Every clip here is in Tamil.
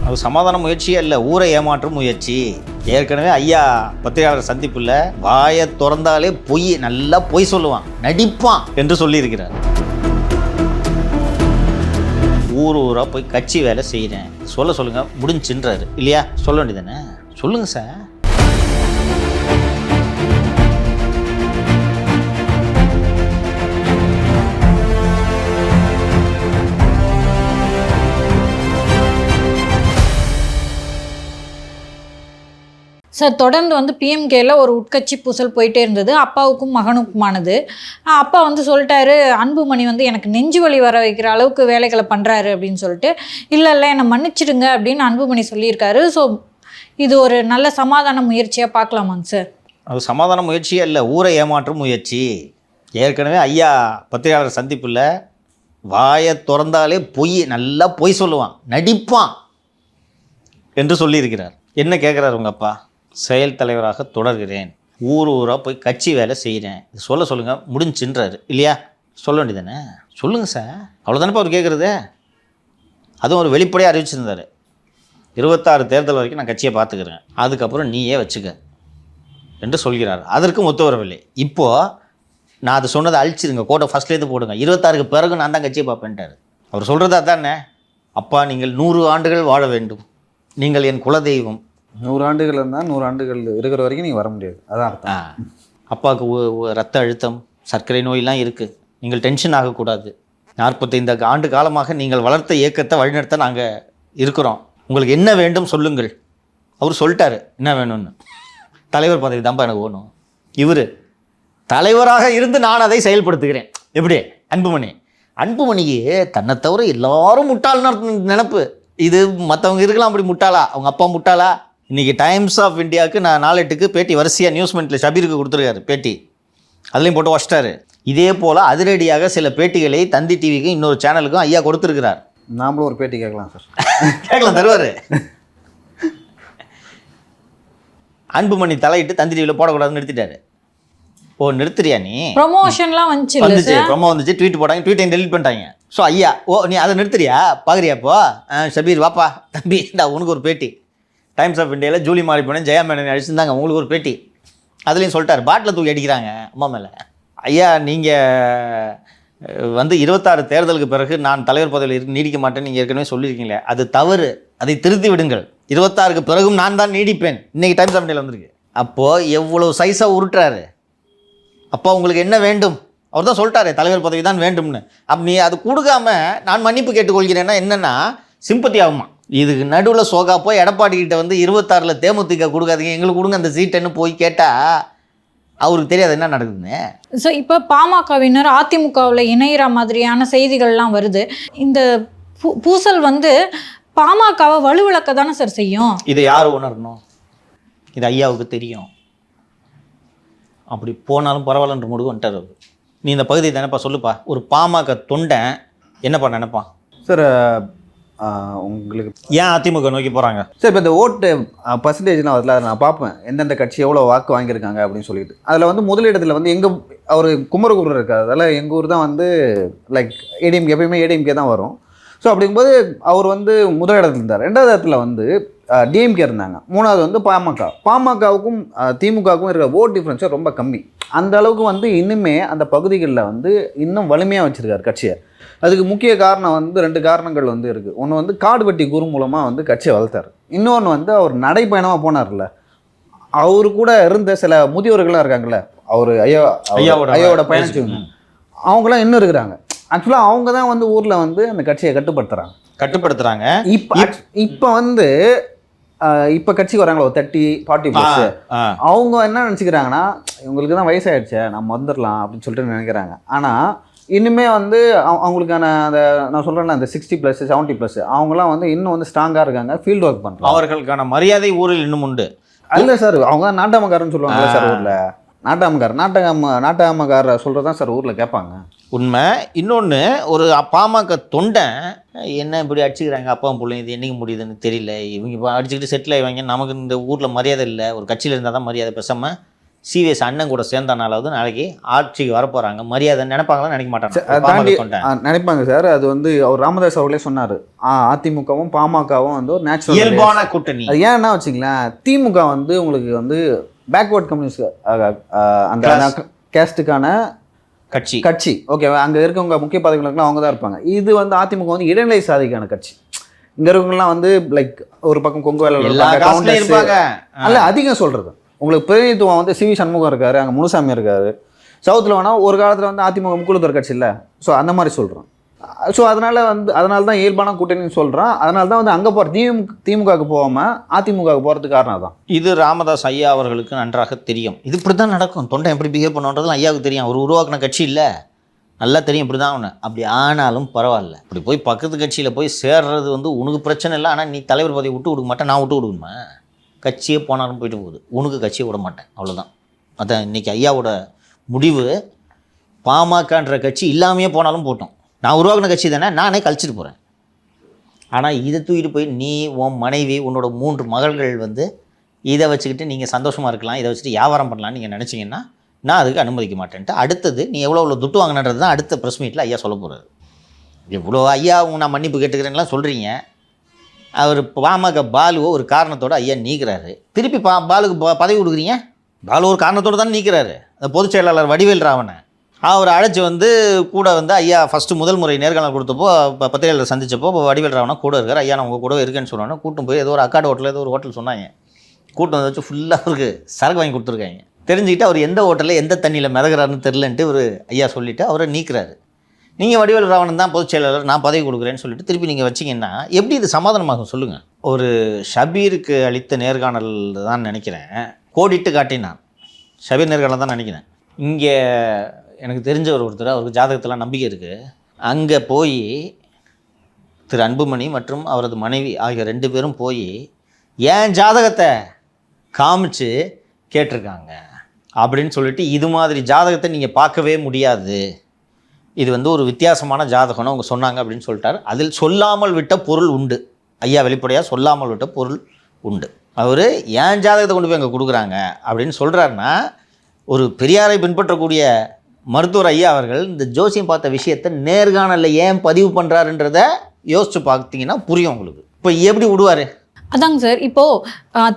அது சமாதான முயற்சியே இல்லை, ஊரை ஏமாற்றும் முயற்சி. ஏற்கனவே ஐயா பத்திரிகையாளர் சந்திப்பில் வாயை திறந்தாலே பொய், நல்லா பொய் சொல்லுவான், நடிப்பான் என்று சொல்லியிருக்கிறார். ஊராக போய் கட்சி வேலை செய்கிறேன் சொல்லுங்க முடிஞ்சுன்றாரு இல்லையா? சொல்ல வேண்டியதானே, சொல்லுங்கள் சார். சார், தொடர்ந்து வந்து பிஎம்கேல ஒரு உட்கட்சி பூசல் போயிட்டே இருந்தது, அப்பாவுக்கும் மகனுக்குமானது. அப்பா வந்து சொல்லிட்டாரு, அன்புமணி வந்து எனக்கு நெஞ்சு வலி வர வைக்கிற அளவுக்கு வேலைகளை பண்ணுறாரு அப்படின்னு சொல்லிட்டு, இல்லை என்னை மன்னிச்சிடுங்க அப்படின்னு அன்புமணி சொல்லியிருக்காரு. ஸோ இது ஒரு நல்ல சமாதான முயற்சியாக பார்க்கலாமாங்க சார்? அது சமாதான முயற்சியே இல்லை, ஊரை ஏமாற்றும் முயற்சி. ஏற்கனவே ஐயா பத்திரிகையாளர் சந்திப்பில் வாயை திறந்தாலே பொய், நல்லா பொய் சொல்லுவான், நடிப்பான் என்று சொல்லியிருக்கிறார். என்ன கேட்குறாரு உங்கள் அப்பா? செயல் தலைவராக தொடர்கிறேன், ஊராக போய் கட்சி வேலை செய்கிறேன் சொல்லுங்க முடிஞ்சுன்றாரு இல்லையா? சொல்ல வேண்டியதானே, சொல்லுங்கள் சார். அவ்வளோதானப்பா அவர் கேட்குறது. அதுவும் ஒரு வெளிப்படையாக அறிவிச்சிருந்தார், 26 தேர்தல் வரைக்கும் நான் கட்சியை பார்த்துக்கிறேன், அதுக்கப்புறம் நீயே வச்சுக்க என்று சொல்கிறார். அதற்கும் ஒத்து வரவில்லை. இப்போது நான் அது சொன்னதை அழிச்சிருங்க, கோட்டை ஃபஸ்ட்லேருந்து போடுங்க, 26க்கு பிறகு நான் தான் கட்சியை பார்ப்பேன்ட்டார். அவர் சொல்கிறது அதானே, அப்பா நீங்கள் 100 ஆண்டுகள் வாழ வேண்டும், நீங்கள் என் குலதெய்வம். 100 ஆண்டுகள் இருந்தால் 100 ஆண்டுகள் இருக்கிற வரைக்கும் நீங்கள் வர முடியாது, அதான் அர்த்தம். அப்பாவுக்கு ரத்த அழுத்தம், சர்க்கரை நோயெலாம் இருக்குது, நீங்கள் டென்ஷன் ஆகக்கூடாது. 45 ஆண்டு காலமாக நீங்கள் வளர்த்த இயக்கத்தை வழிநடத்த நாங்கள் இருக்கிறோம், உங்களுக்கு என்ன வேண்டும் சொல்லுங்கள். அவர் சொல்லிட்டாரு என்ன வேணும்னு. தலைவர் பதவி தான்ப்பா எனக்கு வேணும். இவர் தலைவராக இருந்து நான் அதை செயல்படுத்துகிறேன். எப்படி? அன்புமணிக்கு தன்னை தவிர எல்லாரும் முட்டாள்னு நினப்பு. இது மற்றவங்க இருக்கலாம் அப்படி முட்டாளா, அவங்க அப்பா முட்டாளா? இன்றைக்கி டைம்ஸ் ஆஃப் இந்தியாவுக்கு நான் 4-8 பேட்டி வரிசையாக நியூஸ்மெண்ட்டில் ஷபீருக்கு கொடுத்துருக்காரு பேட்டி, அதுலேயும் போட்டு வச்சிட்டாரு. இதே போல் அதிரடியாக சில பேட்டிகளை தந்தி டிவிக்கும் இன்னொரு சேனலுக்கும் ஐயா கொடுத்துருக்கிறார். நாமளும் ஒரு பேட்டி கேட்கலாம் சார். கேட்கலாம், தருவார். அன்புமணி தலையிட்டு தந்தி டிவியில் போடக்கூடாதுன்னு நிறுத்திட்டாரு. ஓ, நிறுத்துறியா நீ? ப்ரொமோஷன்லாம் வந்துச்சு, ப்ரொமோ வந்துச்சு, ட்வீட் போட்டாங்க, ட்வீட்டையும் டெலிட் பண்ணிட்டாங்க. ஸோ ஐயா, ஓ நீ அதை நிறுத்துறியா, பார்க்குறியாப்போ? ஷபீர் வாப்பா தம்பி, உனக்கு ஒரு பேட்டி. டைம்ஸ் ஆஃப் இந்தியாவில் ஜூலி மாரிப்பண்ணன், ஜெயா மேனன் அடிச்சிருந்தாங்க, உங்களுக்கு ஒரு பேட்டி. அதுலேயும் சொல்லிட்டார், பாட்டில் தூக்கி அடிக்கிறாங்க அம்மா மேலே. ஐயா, நீங்கள் வந்து 26 தேர்தலுக்கு பிறகு நான் தலைவர் பதவியில் நீடிக்க மாட்டேன்னு நீங்கள் ஏற்கனவே சொல்லியிருக்கீங்களே, அது தவறு, அதை திருத்தி விடுங்கள். 26க்கு பிறகும் நான் தான் நீடிப்பேன். இன்றைக்கி டைம்ஸ் ஆஃப் இந்தியாவில் வந்திருக்கு. அப்போது எவ்வளோ சைஸாக உருட்டுறாரு. அப்போ உங்களுக்கு என்ன வேண்டும்? அவர் தான் சொல்லிட்டாரு தலைவர் பதவி தான் வேண்டும்னு. அப்போ நீ அது கொடுக்காம நான் மன்னிப்பு கேட்டுக்கொள்கிறேன்னா என்னென்னா சிம்பத்தி ஆகுமா? இதுக்கு நடுவில் சோகா போய் எடப்பாடிக்கிட்ட வந்து 26ல் தேமுதிக கொடுக்காதீங்க, எங்களுக்கு கொடுங்க அந்த சீட்டுன்னு போய் கேட்டால் அவருக்கு தெரியாது என்ன நடக்குதுன்னு. ஸோ இப்போ பாமகவினர் அதிமுகவில் இணையிற மாதிரியான செய்திகள்லாம் வருது. இந்த பூசல் வந்து பாமகவை வலுவிழக்க தானே சார் செய்யும்? இதை யார் உணரணும்? இது ஐயாவுக்கு தெரியும். அப்படி போனாலும் பரவாயில்லன்ற முடிவு வந்துட்டார் அவர். நீ இந்த பகுதியை தானேப்பா சொல்லுப்பா, ஒரு பாமக தொண்டன் என்னப்பா நினைப்பான் சார்? உங்களுக்கு ஏன் அதிமுக நோக்கி போகிறாங்க சார்? இப்போ இந்த ஓட்டு பர்சன்டேஜ்லாம் அதில் நான் பார்ப்பேன், எந்தெந்த கட்சி எவ்வளோ வாக்கு வாங்கியிருக்காங்க அப்படின்னு சொல்லிட்டு. அதில் வந்து முதலிடத்தில் வந்து எங்கள் அவர் குமரகுரு இருக்கார், அதில் எங்கள் ஊர் தான் வந்து லைக் ஏடிஎம்கே, எப்பயுமே ஏடிஎம்கே தான் வரும். ஸோ அப்படிங்கும்போது அவர் வந்து முதலிடத்தில் இருந்தார். 2வது இடத்துல வந்து டிஎம்கே இருந்தாங்க. 3வது வந்து பாமகவுக்கும் திமுகவுக்கும் இருக்கிற ஓட் டிஃப்ரென்ஸும் ரொம்ப கம்மி. அந்த அளவுக்கு வந்து இன்னுமே அந்த பகுதிகளில் வந்து இன்னும் வலிமையாக வச்சுருக்கார் கட்சியை. அதுக்கு முக்கிய காரணம் வந்து 2 காரணங்கள் வந்து இருக்குது. ஒன்று வந்து காடுவெட்டி குரு மூலமாக வந்து கட்சியை வளர்த்தார். இன்னொன்று வந்து அவர் நடைப்பயணமாக போனார்ல, அவரு கூட இருந்த சில முதியோர்கள்லாம் இருக்காங்கல்ல, அவர் ஐயாவோட பயணிச்சவங்க, அவங்களாம் இன்னும் இருக்கிறாங்க. ஆக்சுவலாக அவங்க தான் வந்து ஊரில் வந்து அந்த கட்சியை கட்டுப்படுத்துகிறாங்க. இப்போ வந்து இப்போ கட்சிக்கு வராங்களா ஒரு 30-40+, அவங்க என்ன நினச்சிக்கிறாங்கன்னா, இவங்களுக்கு தான் வயசாகிடுச்சே நம்ம வந்துடலாம் அப்படின்னு சொல்லிட்டு நினைக்கிறாங்க. ஆனால் இன்னுமே வந்து அவங்களுக்கான அந்த நான் சொல்கிறேன்ல அந்த 60+, 70+, அவங்களாம் வந்து இன்னும் வந்து ஸ்ட்ராங்காக இருக்காங்க, ஃபீல்டு ஒர்க் பண்ணுறாங்க. அவர்களுக்கான மரியாதை ஊரில் இன்னும் உண்டு. அல்ல சார், அவங்க தான் நாட்டாமக்காரன்னு சொல்லுவாங்கல்ல சார் ஊரில். நாட்டாமக்கார சொல்கிறது தான் சார் ஊரில் கேட்பாங்க. உண்மை. இன்னொன்று, ஒரு பாமக தொண்டன் என்ன இப்படி அடிச்சுக்கிறாங்க அப்பாவும் பிள்ளைங்க, இது என்றைக்கு முடியுதுன்னு தெரியல, இவங்க இப்போ அடிச்சுக்கிட்டு செட்டில் ஆகிவாங்க, நமக்கு இந்த ஊரில் மரியாதை இல்லை, ஒரு கட்சியில் இருந்தால் தான் மரியாதை, பேசாமல் சிவிஎஸ் அண்ணன் கூட சேர்ந்தனாலாவது நாளைக்கு ஆட்சிக்கு வரப்போகிறாங்க மரியாதை நினைப்பாங்களா நினைக்க அதை தாண்டி மாட்டாங்க. நினைப்பாங்க சார். அது வந்து அவர் ராமதாஸ் அவர்களே சொன்னார், அதிமுகவும் பாமகவும் வந்து ஒரு நேச்சுரல் இயல்பான கூட்டணி. அது ஏன்னா வச்சுங்களேன், திமுக வந்து உங்களுக்கு வந்து பேக்வர்ட் கம்யூனிஸ்ட் அந்த கேஸ்ட்டுக்கான கட்சி ஓகேவா, அங்கே இருக்கவங்க முக்கிய பதவிகளுக்குலாம் அவங்க தான் இருப்பாங்க. இது வந்து அதிமுக வந்து இடைநிலை சாதிக்கான கட்சி. இங்கே இருக்கவங்கலாம் வந்து லைக் ஒரு பக்கம் கொங்கு வேலை இருப்பாங்க. அல்ல அதிகம் சொல்கிறது உங்களுக்கு பிரதிநிதித்துவம் வந்து சிவி சண்முகம் இருக்காரு, அங்கே முனுசாமி இருக்காரு. சவுத்தில் வேணால் ஒரு காலத்தில் வந்து அதிமுக முக்குழுத்தர் கட்சி இல்லை. ஸோ அந்த மாதிரி சொல்கிறோம். ஸோ அதனால தான் இயல்பான கூட்டணின்னு சொல்கிறோம். அதனால தான் வந்து அங்கே போகிற திமுகவுக்கு போகாமல் அதிமுகவுக்கு போகிறதுக்கு காரணம் தான். இது ராமதாஸ் ஐயா அவர்களுக்கு நன்றாக தெரியும். இது இப்படி தான் நடக்கும். தொண்டை எப்படி பிஹேவ் பண்ணுன்றதுலாம் ஐயாவுக்கு தெரியும். அவர் உருவாக்கின கட்சி இல்லை, நல்லா தெரியும் இப்படி தான் ஒன்று. அப்படி ஆனாலும் பரவாயில்ல, இப்படி போய் பக்கத்து கட்சியில் போய் சேர்றது வந்து உனக்கு பிரச்சனை இல்லை. ஆனால் நீ தலைவர் பதவி விட்டு கொடுக்க மாட்டேன், நான் விட்டு கொடுக்கணுமா? கட்சியே போனாலும் போயிட்டு போகுது, உனக்கு கட்சியை விட மாட்டேன், அவ்வளோதான். அதான் இன்றைக்கி ஐயாவோட முடிவு. பாமகன்ற கட்சி இல்லாமையே போனாலும் போட்டோம், நான் உருவாக்கின கட்சி தானே, நானே கழிச்சிட்டு போகிறேன். ஆனால் இதை தூக்கிட்டு போய் நீ உன் மனைவி உன்னோட 3 மகள்கள் வந்து இதை வச்சுக்கிட்டு நீங்கள் சந்தோஷமாக இருக்கலாம், இதை வச்சுட்டு வியாபாரம் பண்ணலான்னு நீங்கள் நினச்சிங்கன்னா நான் அதுக்கு அனுமதிக்க மாட்டேன்ட்டு. அடுத்தது நீ எவ்வளோ துட்டு வாங்கினது தான் அடுத்த ப்ரெஸ் மீட்டில் ஐயா சொல்ல போகிறாரு. இவ்வளோ ஐயா நான் மன்னிப்பு கேட்டுக்கிறேன்லாம் சொல்கிறீங்க. அவர் பாமக பாலுவோ ஒரு காரணத்தோடு ஐயா நீக்கிறாரு. திருப்பி பாலுக்கு பதவி கொடுக்குறீங்க. பாலு ஒரு காரணத்தோடு தான் நீக்கிறாரு. அந்த பொதுச் செயலாளர் வடிவேல் ராவனை அவரை அழைச்சி வந்து கூட வந்து ஐயா ஃபஸ்ட்டு முதல் முறை நேர்காணல் கொடுத்தப்போ பத்திரிகையாளர் சந்தித்தப்போ வடிவேல் ராவனா கூட இருக்கார். ஐயா நான் உங்கள் கூட இருக்கேன்னு சொன்னோன்னா கூட்டும் போய் ஏதோ ஒரு அக்காடு ஹோட்டலில் ஏதோ ஒரு ஹோட்டல் சொன்னாங்க. கூட்டம் வந்து வச்சு ஃபுல்லாக அவருக்கு சரக்கு வாங்கி கொடுத்துருக்காங்க. தெரிஞ்சுக்கிட்டு அவர் எந்த ஹோட்டலில் எந்த தண்ணியில் மிதகிறாருன்னு தெரிலன்ட்டு ஒரு ஐயா சொல்லிவிட்டு அவரை நீக்கிறாரு. நீங்கள் வடிவேல் ராவணன் தான் பொதுச் செயலாளர், நான் பதவி கொடுக்குறேன்னு சொல்லிட்டு திருப்பி நீங்கள் வச்சிங்கன்னா எப்படி இது சமாதானமாகும் சொல்லுங்கள்? ஒரு ஷபீருக்கு அளித்த நேர்காணல் தான் நினைக்கிறேன், கோடிட்டு காட்டினான். ஷபீர் நேர்காணல் தான் நினைக்கிறேன். இங்கே எனக்கு தெரிஞ்ச ஒருத்தர், அவருக்கு ஜாதகத்தெல்லாம் நம்பிக்கை இருக்குது. அங்கே போய் திரு அன்புமணி மற்றும் அவரது மனைவி ஆகிய 2 பேரும் போய் ஏன் ஜாதகத்தை காமிச்சு கேட்டிருக்காங்க அப்படின்னு சொல்லிட்டு, இது மாதிரி ஜாதகத்தை நீங்கள் பார்க்கவே முடியாது, இது வந்து ஒரு வித்தியாசமான ஜாதகம்னு அவங்க சொன்னாங்க அப்படின்னு சொல்லிட்டார். அதில் சொல்லாமல் விட்ட பொருள் உண்டு. ஐயா வெளிப்படையாக சொல்லாமல் விட்ட பொருள் உண்டு. அவர் ஏன் ஜாதகத்தை கொண்டு போய் அங்கே கொடுக்குறாங்க அப்படின்னு சொல்கிறாருன்னா, ஒரு பெரியாரை பின்பற்றக்கூடிய மருத்துவர் ஐயா அவர்கள் இந்த ஜோசியம் பார்த்த விஷயத்தை நேர்காணலில் ஏன் பதிவு பண்ணுறாருன்றத யோசித்து பார்த்தீங்கன்னா புரியும் உங்களுக்கு. இப்போ எப்படி விடுவார்? அதாங்க சார், இப்போ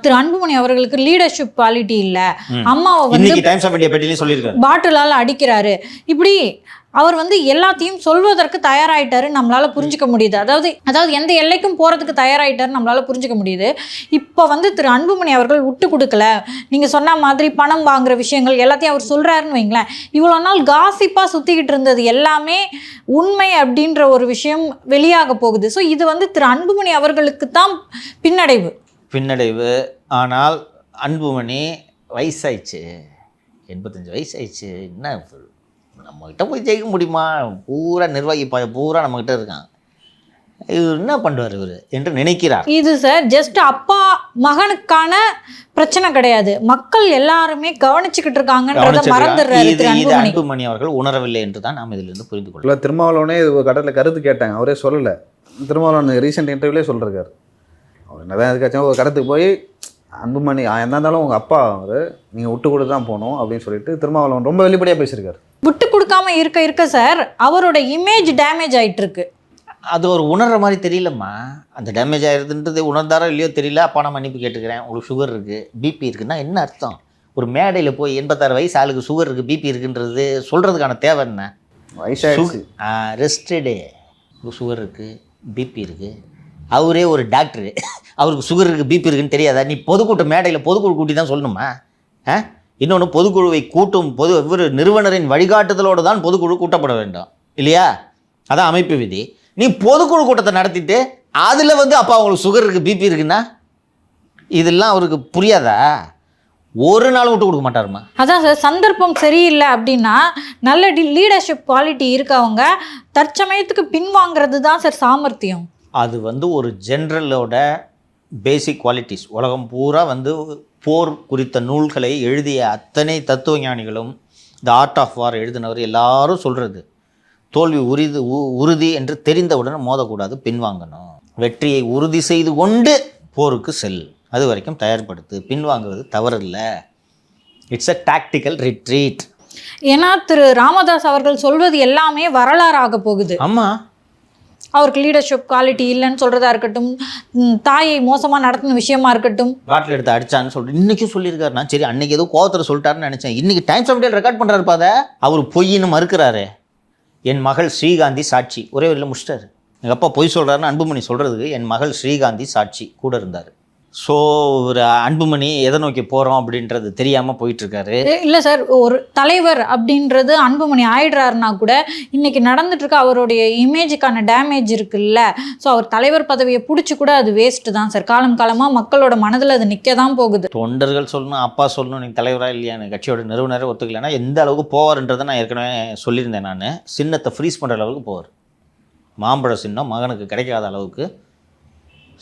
திரு அன்புமணி அவர்களுக்கு லீடர்ஷிப் குவாலிட்டி இல்லை, அம்மாவை வந்து டைம்ஸ் ஆஃப் இந்தியா பேட்டிலையும் சொல்லியிருக்காரு, பாட்டிலால் அடிக்கிறாரு, இப்படி அவர் வந்து எல்லாத்தையும் சொல்வதற்கு தயாராகிட்டாரு நம்மளால புரிஞ்சுக்க முடியுது. அதாவது எந்த எல்லைக்கும் போகிறதுக்கு தயாராகிட்டாரு நம்மளால புரிஞ்சுக்க முடியுது. இப்போ வந்து திரு அன்புமணி அவர்கள் விட்டு கொடுக்கல, நீங்கள் சொன்ன மாதிரி பணம் வாங்குற விஷயங்கள் எல்லாத்தையும் அவர் சொல்கிறாருன்னு வைங்களேன். இவ்வளோ நாள் காசிப்பாக சுற்றிக்கிட்டு இருந்தது எல்லாமே உண்மை அப்படின்ற ஒரு விஷயம் வெளியாக போகுது. ஸோ இது வந்து திரு அன்புமணி அவர்களுக்கு தான் பின்னடைவு. ஆனால் அன்புமணி வயசாயிடுச்சு, 85 வயசாயிடுச்சு, என்ன நம்மகிட்ட போய் ஜெயிக்க முடியுமா? பூரா நிர்வாகி பூரா நம்மகிட்ட இருக்கான், இவர் என்ன பண்ணுவார் இவர் என்று நினைக்கிறார். இது சார் ஜஸ்ட் அப்பா மகனுக்கான பிரச்சனை கிடையாது, மக்கள் எல்லாருமே கவனிச்சுக்கிட்டு இருக்காங்கன்றத மறந்துடுறாரு திரு அன்புமணி அவர்கள் உணரவில்லை என்று தான் நாம் இதிலிருந்து புரிந்து கொள்ளலாம். திருமாவளவனே கடலில் கருத்து கேட்டாங்க, அவரே சொல்லலை. திருமாவளவன் ரீசெண்ட் இன்டர்வியூலே சொல்லிருக்காரு, அவர் என்னதான் எதுக்காச்சும் ஒரு கடத்துக்கு போய் அன்புமணி என்ன இருந்தாலும் உங்கள் அப்பா அவர் நீங்கள் விட்டு கொடுத்து தான் போகணும் அப்படின்னு சொல்லிட்டு திருமாவளவன் ரொம்ப வெளிப்படையாக பேசியிருக்காரு. விட்டு கொடுக்காம இருக்க சார் அவரோட இமேஜ் டேமேஜ் ஆகிட்டு இருக்கு. அது ஒரு உணர்ற மாதிரி தெரியலம்மா. அந்த டேமேஜ் ஆகிருதுன்றது உணர்ந்தாரோ இல்லையோ தெரியல. அப்பா நான் மன்னிப்பு கேட்டுக்கிறேன், உங்களுக்கு சுகர் இருக்குது பிபி இருக்குன்னா என்ன அர்த்தம்? ஒரு மேடையில் போய் 86 வயசு ஆளுக்கு சுகர் இருக்குது பிபி இருக்குன்றது சொல்கிறதுக்கான தேவை என்ன? வயசாக ரெஸ்டடே சுகர் இருக்குது பிபி இருக்குது. அவரே ஒரு டாக்டரு, அவருக்கு சுகர் இருக்குது பிபி இருக்குன்னு தெரியாதா? நீ பொதுக்கூட்ட மேடையில் பொதுக்குழு கூட்டி தான் சொல்லணுமா? இன்னொன்று பொதுக்குழுவை கூட்டும் ஒவ்வொரு நிறுவனரின் வழிகாட்டுதலோடு தான் பொதுக்குழு கூட்டப்பட வேண்டும் இல்லையா? அதான் அமைப்பு விதி. நீ பொதுக்குழு கூட்டத்தை நடத்திட்டு அதில் வந்து அப்பா அவங்களுக்கு சுகர் இருக்குது பிபி இருக்குன்னா இதெல்லாம் அவருக்கு புரியாதா? ஒரு நாள் விட்டு கொடுக்க மாட்டாருமா. அதான் சார், சந்தர்ப்பம் சரியில்லை அப்படின்னா நல்ல லீடர்ஷிப் குவாலிட்டி இருக்கவங்க தற்சமயத்துக்கு பின்வாங்கிறது தான் சார் சாமர்த்தியம். அது வந்து ஒரு ஜென்ரலோட பேசிக் குவாலிட்டிஸ். உலகம் பூரா வந்து போர் குறித்த நூல்களை எழுதிய அத்தனை தத்துவ ஞானிகளும் த ஆர்ட் ஆஃப் வார் எழுதினவர் எல்லாரும் சொல்கிறது தோல்வி உறுதி என்று தெரிந்தவுடன் மோதக்கூடாது, பின்வாங்கணும். வெற்றியை உறுதி செய்து கொண்டு போருக்கு செல், அது வரைக்கும் தயார்படுத்து, பின்வாங்குவது தவறில்லை இட்ஸ் அ டாக்டிக்கல் ரிட்ரீட். ஏன்னா திரு ராமதாஸ் அவர்கள் சொல்வது எல்லாமே வரலாறாக போகுது. ஆமாம், அவருக்கு லீடர்ஷிப் குவாலிட்டி இல்லைன்னு சொல்கிறதா இருக்கட்டும், தாயை மோசமாக நடத்தின விஷயமா இருக்கட்டும், பாட்டில் எடுத்து அடிச்சான்னு சொல்லிட்டு இன்றைக்கும் சொல்லியிருக்காரு. நான் சரி அன்றைக்கி ஏதோ கோவத்தில் சொல்லிட்டாருன்னு நினச்சேன். இன்றைக்கி டைம்ஸ் ஆஃப் இந்தியா ரெக்கார்ட் பண்ணுறாரு பாத. அவர் பொய்ன்னு மறுக்கிறாரு. என் மகள் ஸ்ரீகாந்தி சாட்சி, ஒரே வரையில் முடிச்சிட்டாரு. எங்கள் அப்பா பொய் சொல்கிறாருன்னு அன்புமணி சொல்கிறதுக்கு என் மகள் ஸ்ரீகாந்தி சாட்சி கூட இருந்தார். ஸோ ஒரு அன்புமணி எதை நோக்கி போகிறோம் அப்படின்றது தெரியாமல் போயிட்டுருக்காரு. இல்லை சார், ஒரு தலைவர் அப்படின்றது அன்புமணி ஆயிடுறாருனா கூட இன்றைக்கி நடந்துட்டு இருக்க அவருடைய இமேஜுக்கான டேமேஜ் இருக்குல்ல. ஸோ அவர் தலைவர் பதவியை பிடிச்சி கூட அது வேஸ்ட்டு தான் சார். காலம் காலமாக மக்களோட மனதில் அது நிற்க தான் போகுது. தொண்டர்கள் சொல்லணும், அப்பா சொல்லணும், நீங்கள் தலைவராக இல்லையா, எனக்கு கட்சியோட நிறுவனரே ஒத்துக்கலைன்னா எந்த அளவுக்கு போவார்ன்றதை நான் ஏற்கனவே சொல்லியிருந்தேன். நான் சின்னத்தை ஃப்ரீஸ் பண்ணுற அளவுக்கு போவார். மாம்பழ சின்னம் மகனுக்கு கிடைக்காத அளவுக்கு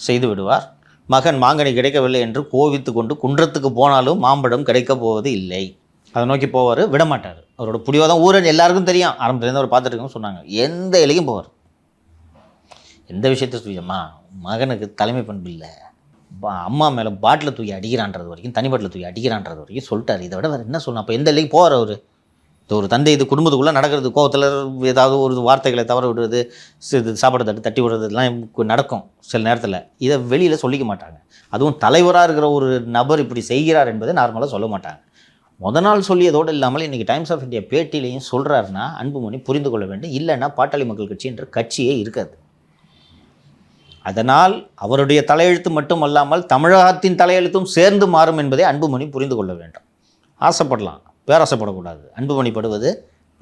செய்து விடுவார். மகன் மாங்கனி கிடைக்கவில்லை என்று கோவித்து கொண்டு குன்றத்துக்கு போனாலும் மாம்பழம் கிடைக்கப் போவது இல்லை. அதை நோக்கி போவார், விடமாட்டார். அவரோட புடிவாதான் ஊரன் எல்லாருக்கும் தெரியும். ஆரம்பத்துலேருந்து அவர் பார்த்துருக்கோன்னு சொன்னாங்க. எந்த இலையும் போவார். எந்த விஷயத்த சொல்லியம்மா மகனுக்கு தலைமை பண்பு இல்லை, அம்மா மேலே பாட்டில் தூக்கி அடிக்கிறான்றது வரைக்கும், தனி பாட்டில் தூக்கி அடிக்கிறான்றது வரைக்கும் சொல்லிட்டார். இதை விட வேறு என்ன சொல்லணும்? அப்போ எந்த இலைக்கு போவார் அவர்? இது ஒரு தந்தை, இது குடும்பத்துக்குள்ளே நடக்கிறது. கோவத்தில் ஏதாவது ஒரு வார்த்தைகளை தவற விடுறது, இது சாப்பாடு தட்டி விடுறது, இதெல்லாம் நடக்கும் சில நேரத்தில். இதை வெளியில் சொல்லிக்க மாட்டாங்க. அதுவும் தலைவராக இருக்கிற ஒரு நபர் இப்படி செய்கிறார் என்பதை நார்மலாக சொல்ல மாட்டாங்க. முத நாள் சொல்லியதோடு இல்லாமல் இன்றைக்கி டைம்ஸ் ஆஃப் இந்தியா பேட்டிலையும் சொல்கிறாருன்னா அன்புமணி புரிந்து கொள்ள வேண்டும். இல்லைன்னா பாட்டாளி மக்கள் கட்சி என்ற கட்சியே இருக்காது. அதனால் அவருடைய தலையெழுத்து மட்டும் அல்லாமல் தமிழகத்தின் தலையெழுத்தும் சேர்ந்து மாறும் என்பதை அன்புமணி புரிந்து கொள்ள வேண்டும். ஆசைப்படலாம், பேராசைப்படக்கூடாது. அன்புமணி படுவது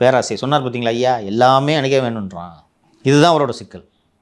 பேராசை. சொன்னார் பார்த்தீங்களா ஐயா, எல்லாமே அணிக்க வேணுன்றான். இதுதான் அவரோட சிக்கல்.